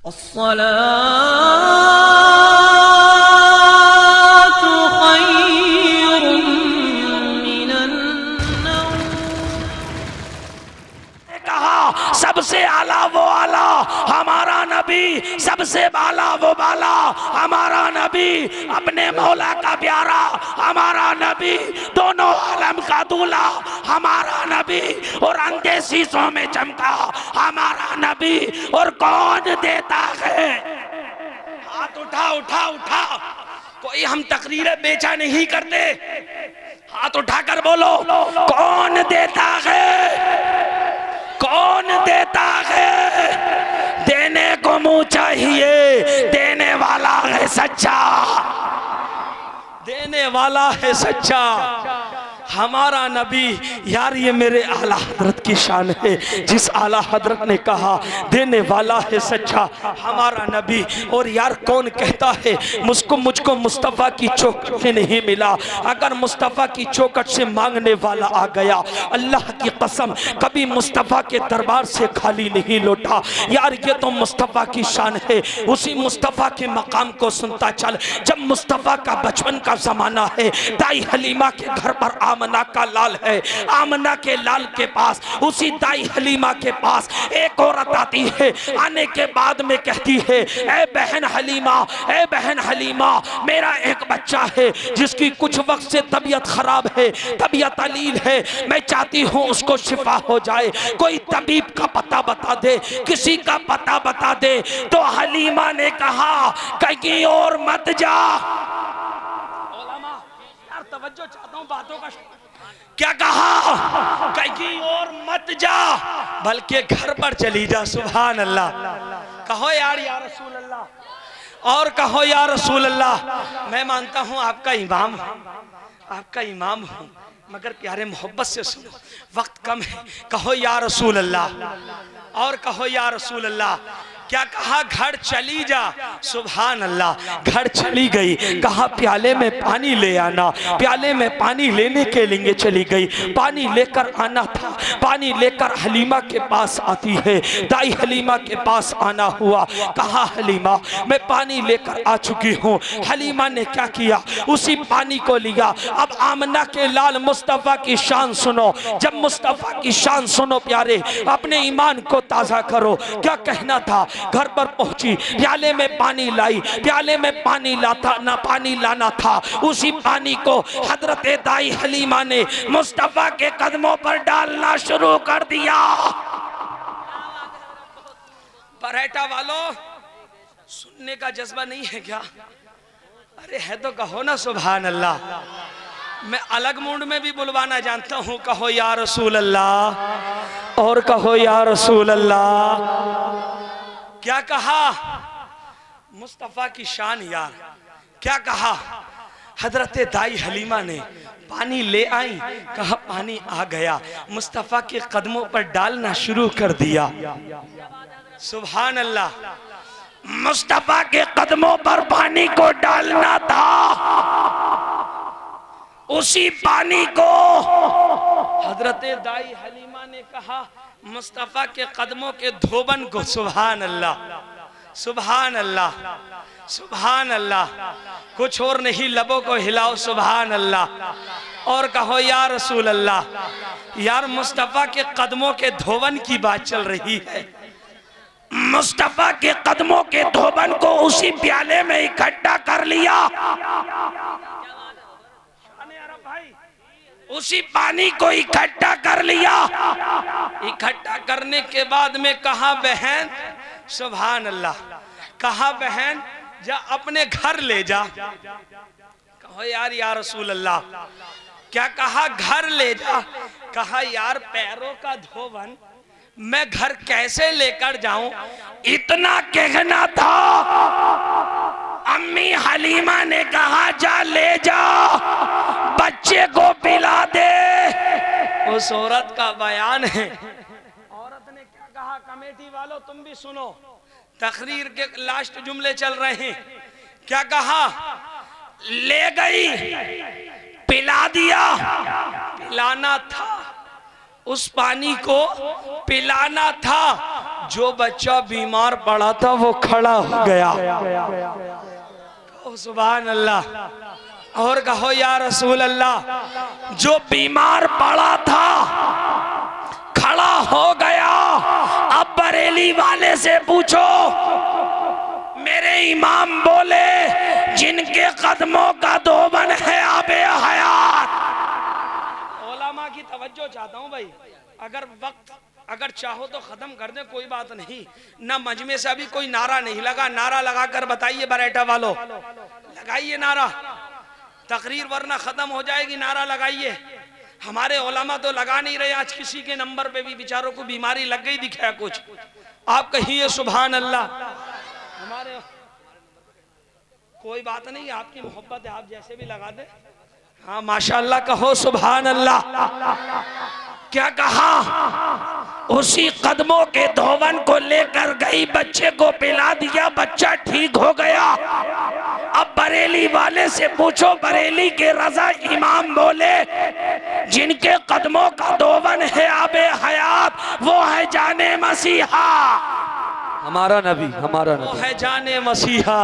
अस्सलातु खैरुम मिनन नौम। कहा सबसे आला वो आला हमारा नबी, सबसे बाला वो बाला हमारा नबी, अपने मौला का प्यारा हमारा नबी, दोनों आलम का दूल्हा हमारा नबी, और अंधे शीशों में चमका हमारा नबी। और कौन देता है? हाथ उठा उठा उठा। कोई हम तकरीरें बेचा नहीं करते, हाथ उठाकर बोलो कौन देता है? कौन देता है? देने को मुंह चाहिए, देने वाला है सच्चा, देने वाला है सच्चा हमारा नबी। यार ये मेरे आला हजरत की शान है, जिस आला हजरत ने कहा देने वाला है सच्चा हमारा नबी। और यार कौन कहता है मुझको मुस्तफ़ा की चौखट से नहीं मिला? अगर मुस्तफ़ा की चौखट से मांगने वाला आ गया, अल्लाह की कसम कभी मुस्तफ़ा के दरबार से खाली नहीं लौटा। यार ये तो मुस्तफ़ा की शान है। उसी मुस्तफ़ा के मकाम को सुनता चल। जब मुस्तफ़ा का बचपन का ज़माना है, दाई हलीमा के घर पर आमना का लाल है, आमना के लाल के पास, उसी दाई हलीमा के पास एक औरत आती है। आने के बाद में कहती है, ए बहन हलीमा, ए बहन हलीमा, मेरा एक बच्चा है जिसकी कुछ वक्त से तबीयत खराब है, तबीयत अलील है, मैं चाहती हूँ उसको शिफा हो जाए, कोई तबीब का पता बता दे, किसी का पता बता दे। तो हलीमा ने कहा कहीं और मत जा। यार तवज्जो चाहता हूँ बातों का। क्या कहा? कहीं और मत जा, बल्कि घर पर चली जा। सुभान अल्लाह। कहो यार या रसूल अल्लाह, और कहो या रसूल अल्लाह। मैं मानता हूँ आपका इमाम, आपका इमाम हूँ, मगर प्यारे मोहब्बत से सुनो, वक्त कम है। कहो या रसूल अल्लाह, और कहो या रसूल अल्लाह। क्या कहा? घर चली जा। सुभान अल्लाह। घर चली गई। कहा प्याले में पानी ले आना। प्याले में पानी लेने के लिए चली गई। पानी लेकर आना था। पानी लेकर हलीमा के पास आती है। दाई हलीमा के पास आना हुआ। कहा हलीमा मैं पानी लेकर आ चुकी हूँ। हलीमा ने क्या किया? उसी पानी को लिया। अब आमना के लाल मुस्तफ़ा की शान सुनो। जब मुस्तफ़ा की शान सुनो प्यारे, अपने ईमान को ताज़ा करो। क्या कहना था? घर पर पहुंची, प्याले में पानी लाई, प्याले में पानी लाता ना पानी लाना था। उसी पानी को हजरत दाई हलीमा ने मुस्तफ़ा के कदमों पर डालना शुरू कर दिया। बरहेटा वालों, सुनने का जज्बा नहीं है क्या? अरे है तो कहो ना सुभान अल्लाह। मैं अलग मूड में भी बुलवाना जानता हूँ। कहो या रसूल अल्लाह, और कहो या रसूल अल्लाह। क्या कहा? मुस्तफ़ा की शान यार। क्या कहा? हजरत दाई हलीमा ने पानी ले आई। कहा पानी आ गया। मुस्तफ़ा के कदमों पर डालना शुरू कर दिया। सुभान अल्लाह। मुस्तफ़ा के कदमों पर पानी को डालना था। उसी पानी को हजरत दाई हलीमा ने कहा मुस्तफ़ा के कदमों के धोबन को। सुभान अल्लाह, सुभान अल्लाह, सुभान अल्लाह। कुछ और नहीं, लबों को हिलाओ सुभान अल्लाह, और कहो या रसूल अल्लाह। यार मुस्तफ़ा के कदमों के धोबन की बात चल रही है। मुस्तफ़ा के कदमों के धोबन को उसी प्याले में इकट्ठा कर लिया। उसी पानी को इकट्ठा कर लिया। इकट्ठा करने के बाद में कहा बहन, सुभान अल्लाह, कहा बहन जा अपने घर ले जा। कहो यार या रसूल अल्लाह। क्या कहा? घर ले जा। कहा यार पैरों का धोवन मैं घर कैसे लेकर जाऊं? इतना कहना था। अम्मी हलीमा ने कहा जा ले जा, बच्चे को पिला दे। उस औरत का बयान है। औरत ने क्या कहा? कमेटी वालों तुम भी सुनो, तकरीर के लास्ट जुमले चल रहे हैं। क्या कहा? ले गई, पिला दिया। पिलाना था, उस पानी को पिलाना था जो बच्चा बीमार पड़ा था वो खड़ा हो गया। ओ सुभान अल्लाह। और कहो या रसूल अल्लाह, जो बीमार पड़ा था खड़ा हो गया। अब बरेली वाले से पूछो, मेरे इमाम बोले जिनके कदमों का धोबन है आबे हयात। ओलामा की तवज्जो चाहता हूं भाई, अगर चाहो तो खत्म कर दे, कोई बात नहीं। ना मजमे से अभी कोई नारा नहीं लगा, नारा लगा कर बताइए बरेटा वालों, लगाइए नारा, तकरीर वरना खत्म हो जाएगी। नारा लगाइए। हमारे ओलामा तो लगा नहीं रहे। आज किसी के नंबर पे भी बेचारों को बीमारी लग गई, दिखा कुछ, आप कहिए सुभान अल्लाह। हमारे कोई बात नहीं, आपकी मोहब्बत है, आप जैसे भी लगा दे। हाँ माशाअल्लाह, कहो सुभान अल्लाह। क्या कहा? उसी कदमों के धोवन को लेकर गई, बच्चे को पिला दिया, बच्चा ठीक हो गया। अब बरेली वाले से पूछो, बरेली के रजा इमाम बोले जिनके कदमों का धोवन है आबे हयात, वो है जाने मसीहा। हमारा नबी, हमारा नबी, वो है जाने मसीहा,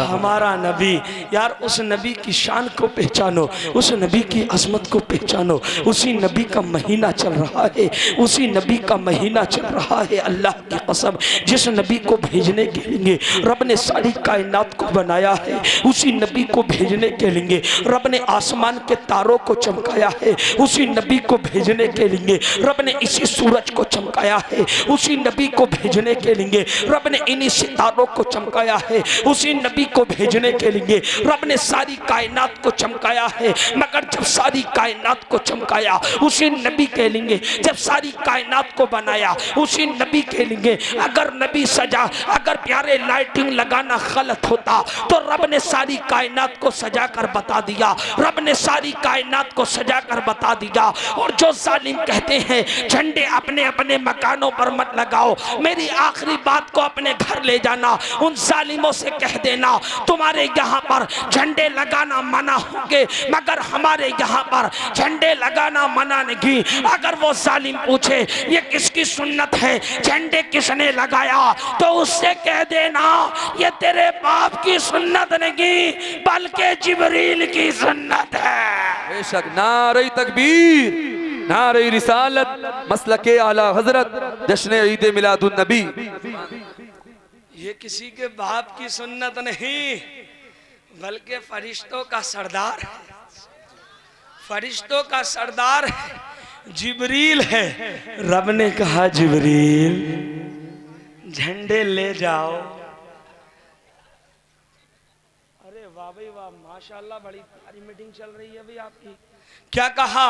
हमारा नबी। यार उस नबी की शान को पहचानो, उस नबी की अजमत को पहचानो। उसी नबी का महीना चल रहा है, उसी नबी का महीना चल रहा है। अल्लाह की कसम, जिस नबी को भेजने के लिए रब ने सारी कायनात को बनाया है, उसी नबी को भेजने के लिए रब ने आसमान के तारों को चमकाया है। उसी नबी को भेजने के लिए रब ने इसी सूरज को चमकाया है। उसी नबी को भेजने के लिए रब ने इन्हीं सितारों को चमकाया है। उसी नबी को भेजने के लिए रब ने सारी कायनात को चमकाया है। मगर जब सारी कायनात को चमकाया, उसी नबी के लिए जब सारी कायनात को बनाया, उसी नबी के लिए अगर नबी सजा, अगर प्यारे लाइटिंग लगाना गलत होता तो रब ने सारी कायनात को सजा कर बता दिया। रब ने सारी कायनात को सजा कर बता दिया। और जो जालिम कहते हैं झंडे अपने अपने मकानों पर मत लगाओ, मेरी आखिरी बात को अपने घर ले जाना, उन जालिमों से कह देना तुम्हारे यहाँ पर झंडे लगाना मना होंगे, मगर हमारे यहाँ पर झंडे लगाना मना नहीं। अगर वो जालिम पूछे ये किसकी सुन्नत है, झंडे किसने लगाया, तो उससे कह देना ये तेरे बाप की सुन्नत नहीं बल्कि जिब्रील की सुन्नत है। बेशक। नारे तकबीर, नारे रिसालत, मसलके आला हजरत, जश्न ईद मिलादुन नबी। ये किसी के बाप की सुन्नत नहीं बल्कि फरिश्तों का सरदार है, फरिश्तों का सरदार है, जिब्रील है। रब ने कहा जिब्रील झंडे ले जाओ। अरे वाह भाई वाह, माशाल्लाह, बड़ी प्यारी मीटिंग चल रही है भाई आपकी। क्या कहा?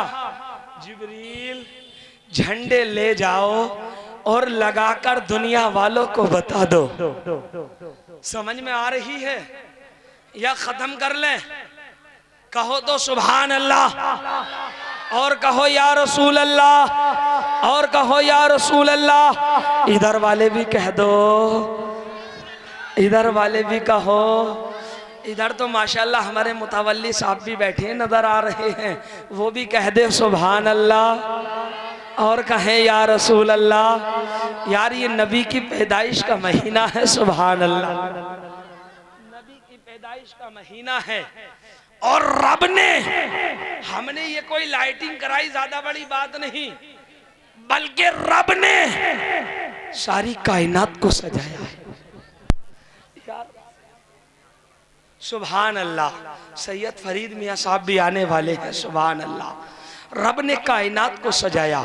जिब्रील झंडे ले जाओ और लगाकर दुनिया वालों को बता दो। समझ में आ रही है या खत्म कर लें? कहो तो सुभान अल्लाह, और कहो या रसूल अल्लाह, और कहो या रसूल अल्लाह। इधर वाले भी कह दो, इधर वाले भी कहो। इधर तो माशाल्लाह हमारे मुतवल्ली साहब भी बैठे हैं, नजर आ रहे हैं, वो भी कह दे सुभान अल्लाह और कहें या रसूल अल्लाह। यार ये नबी की पैदाइश का महीना है, सुभान अल्लाह, नबी की पैदाइश का महीना है। और रब ने, हमने ये कोई लाइटिंग कराई, ज्यादा बड़ी बात नहीं, बल्कि रब ने सारी कायनात को सजाया है। यार सुभान अल्लाह। सैयद फरीद मियाँ साहब भी आने वाले हैं, सुभान अल्लाह। रब ने कायनात को सजाया।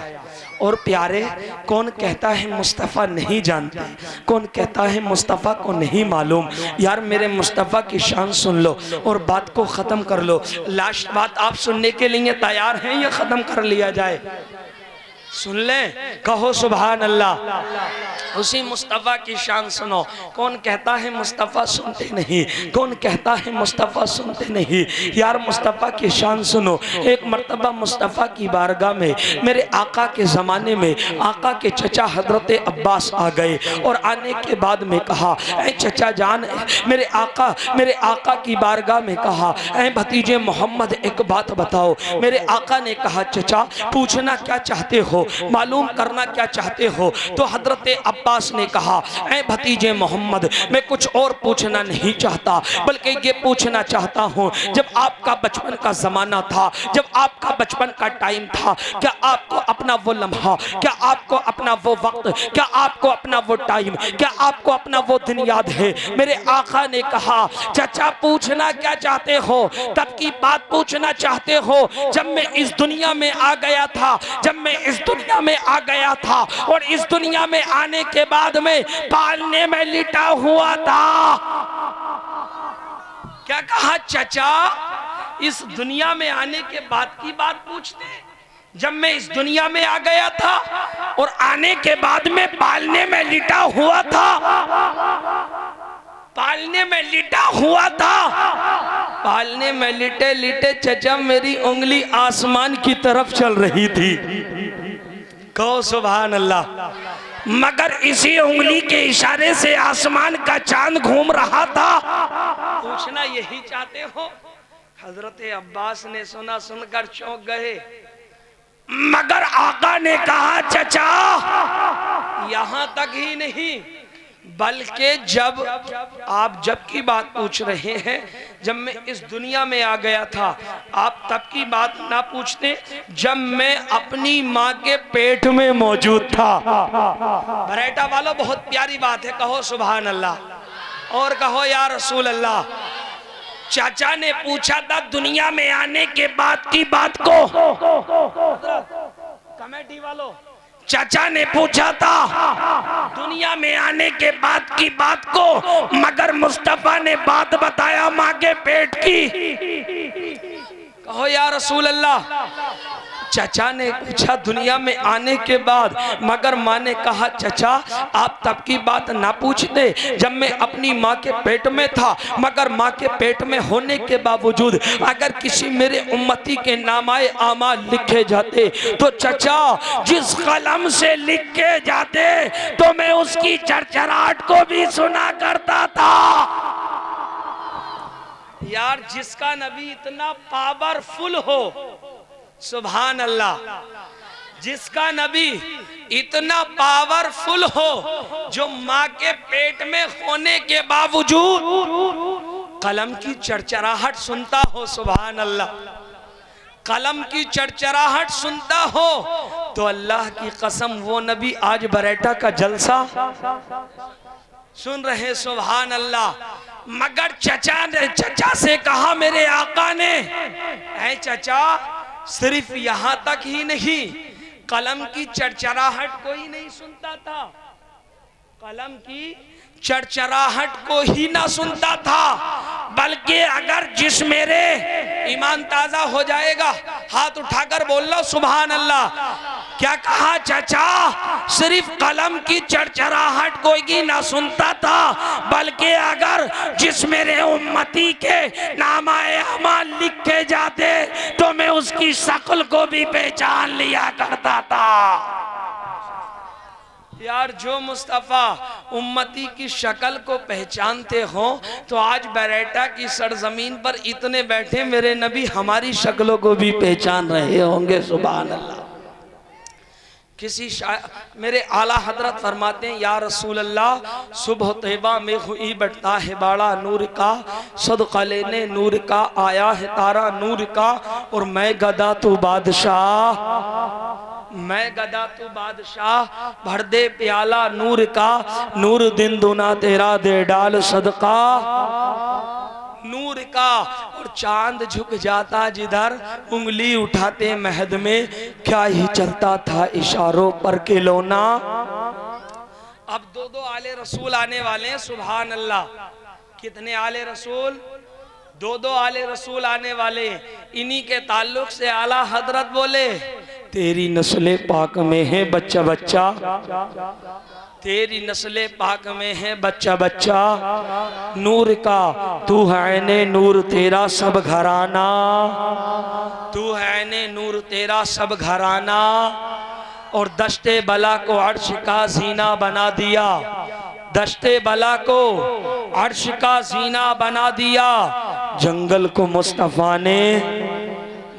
और प्यारे, कौन कहता है मुस्तफ़ा नहीं जानते, कौन कहता है मुस्तफ़ा को नहीं मालूम। यार मेरे मुस्तफ़ा की शान सुन लो और बात को ख़त्म कर लो। लास्ट बात आप सुनने के लिए तैयार हैं या ख़त्म कर लिया जाए? सुन लें, कहो सुभान अल्लाह। उसी मुस्तफ़ा की शान सुनो। कौन कहता है मुस्तफ़ा सुनते नहीं, कौन कहता है मुस्तफ़ा सुनते नहीं। यार मुस्तफ़ा की शान सुनो। एक मर्तबा मुस्तफ़ा की बारगाह में मेरे आका के ज़माने में आका के चचा हजरत अब्बास आ गए और आने के बाद में कहा, ऐ चचा जान, मेरे आका की बारगाह में कहा, ऐ भतीजे मोहम्मद एक बात बताओ। मेरे आका ने कहा, चचा पूछना क्या चाहते हो? हो, मालूम करना क्या चाहते हो? तो हजरत अब्बास ने कहा, ऐ भतीजे मोहम्मद, मैं कुछ और पूछना नहीं चाहता, बल्कि ये पूछना चाहता हूँ, जब आपका बचपन का ज़माना था, जब आपका बचपन का टाइम था, क्या आपको अपना वो लम्हा, क्या आपको अपना वो वक्त, क्या आपको अपना वो टाइम, क्या आपको अपना वो दिन याद है? मेरे आका ने कहा, चाचा पूछना क्या चाहते हो? तब की बात पूछना चाहते हो जब मैं इस दुनिया में आ गया था, जब मैं इस दुनिया में आ गया था और इस दुनिया में आने के बाद में पालने में लिटा हुआ था। क्या कहा चाचा? इस दुनिया में आने के बाद की बात पूछते, जब मैं इस दुनिया में आ गया था और आने के बाद में पालने में लिटा हुआ था, पालने में लिटा हुआ था। पालने में लिटे लिटे चचा मेरी उंगली आसमान की तरफ चल रही थी। कहो सुभान अल्लाह। मगर इसी उंगली के इशारे से आसमान का चांद घूम रहा था। पूछना यही चाहते हो? हजरत अब्बास ने सुना, सुनकर चौंक गए। मगर आका ने कहा, चचा यहां तक ही नहीं, बल्कि जब आप जब की बात पूछ रहे हैं, जब मैं इस दुनिया में आ गया था, आप तब की बात ना पूछते जब मैं अपनी माँ के पेट में मौजूद था। बरेटा वालों, बहुत प्यारी बात है, कहो सुभान अल्लाह और कहो या रसूल अल्लाह। चाचा ने पूछा था दुनिया में आने के बाद की बात को। कमेटी वालों, चाचा ने पूछा था दुनिया में आने के बाद की बात को, मगर मुस्तफा ने बात बताया माँ के पेट की। कहो या रसूल अल्लाह। चाचा ने पूछा दुनिया में आने के बाद, मगर माँ ने कहा चचा आप तब की बात ना पूछते जब मैं अपनी माँ के पेट में था, मगर माँ के पेट में होने के बावजूद अगर किसी मेरे उम्मती के नामाए आमाल लिखे जाते तो चचा जिस कलम से लिख के जाते तो मैं उसकी चरचराहट को भी सुना करता था। यार जिसका नबी इतना पावरफुल हो, सुभान अल्लाह, जिसका नबी इतना पावरफुल हो, जो माँ के पेट में होने के बावजूद कलम की चरचराहट सुनता हो, सुभान अल्लाह, कलम की चरचराहट सुनता हो, तो अल्लाह की कसम वो नबी आज बरेटा का जलसा सुन रहे, सुभान अल्लाह। मगर चचा से कहा मेरे आका ने, ऐ चचा सिर्फ यहां तक ही नहीं, कलम की चरचराहट कोई नहीं सुनता था, कलम की चरचराहट को ही ना सुनता था, बल्कि अगर जिस मेरे ईमान ताजा हो जाएगा, हाथ उठाकर बोल लो सुभान अल्लाह। क्या कहा चाचा? सिर्फ कलम की चरचराहट कोई ही ना सुनता था, बल्कि अगर जिस मेरे उम्मती के नामाए अमाल लिखे जाते तो मैं उसकी शक्ल को भी पहचान लिया करता था। यार जो मुस्तफ़ा उम्मती की शक्ल को पहचानते हो, तो आज बरेटा की सरजमीन पर इतने बैठे मेरे नबी हमारी शक्लों को भी पहचान रहे होंगे, सुभान अल्लाह। किसी मेरे आला हजरत फरमाते हैं या रसूल अल्लाह सुबह तैबा में हुई बढ़ता है बाड़ा नूर का, सदका लेने नूर का आया है तारा नूर का, और मैं गदा तू बादशाह, मैं गदा तू बादशाह, भर दे प्याला नूर का, नूर दिन दुना तेरा दे डाल सदका नूर का। और चांद झुक जाता जिधर, उंगली उठाते महद में, क्या ही चलता था इशारों पर खिलौना। अब दो आले रसूल आने वाले हैं, सुभान अल्लाह। कितने आले रसूल? दो आले रसूल आने वाले। इन्हीं के ताल्लुक से आला हजरत बोले, तेरी नस्ले पाक में है बच्चा बच्चा, तेरी नस्ले पाक में है बच्चा बच्चा, नूर का तू है ने नूर तेरा सब घराना, तू है ने नूर तेरा सब घराना। और दश्ते बला को अर्श का जीना बना दिया, दश्ते बला को अर्श का जीना बना दिया, जंगल को मुस्तफा ने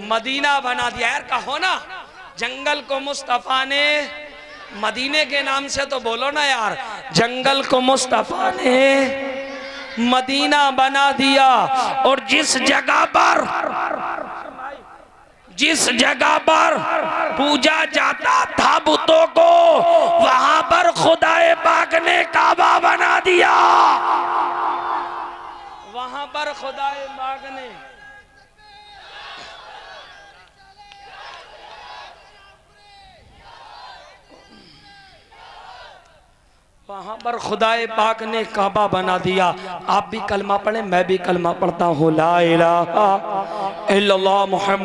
मदीना बना दिया। यार कहो ना, जंगल को मुस्तफा ने, मदीने के नाम से तो बोलो ना यार, जंगल को मुस्तफा ने मदीना बना दिया। और जिस जगह पर पूजा जाता था बुतों को, वहां पर खुदाए पाक ने काबा बना दिया। वहां पर खुदाए पाक ने, वहां पर खुदाए पाक ने काबा बना दिया। आप भी कलमा पढ़े, मैं भी कलमा पढ़ता हूँ, ला इलाहा इल्लल्लाह मुहम्मद